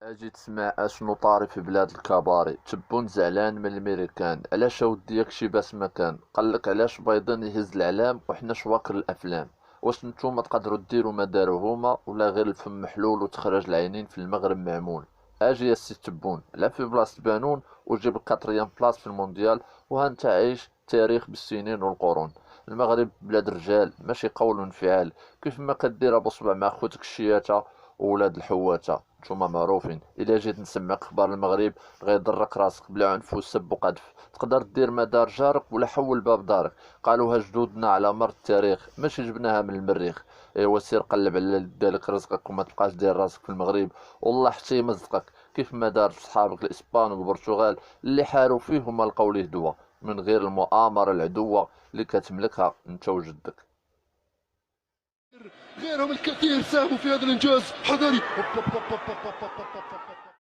اجي تسمع اشنو طاري في بلاد الكباري. تبون زعلان من الميريكان، علاش اودي ياكشي باس مكان؟ قالك علاش بايدن يهز العلام وحنا شواكر الافلام. واش نتوما تقدروا ديروا ما داروا هما، ولا غير الفم محلول وتخرج العينين في المغرب معمول؟ اجي يا سي تبون، لا في بلاصه بانون وجيب الكاتريام بلاص في المونديال، وها انت عايش تاريخ بالسنين والقرون. المغرب بلاد رجال ماشي قول وانفعال. كيف ما كدير ابو صبع مع خوتك الشياته وولاد الحواته. نتوما معروفين، الا جيت نسمعك اخبار المغرب غيضرك راسك بلا عنف والسب وقذف. تقدر دير ما دار جارك ولا حول باب دارك. قالوها جدودنا على مر التاريخ، ماشي جبناها من المريخ. ايوا سير قلب على دالك رزقك وما تبقاش دير راسك في المغرب، والله حتى يمزقك. كيف ما دار صحابك الاسبان والبرتغال اللي حاروا فيه وما لقاو ليه دوا، من غير المؤامره العدوه اللي كتملكها انت وجدك. غيرهم الكثير ساهموا في هذا الانجاز. حذري.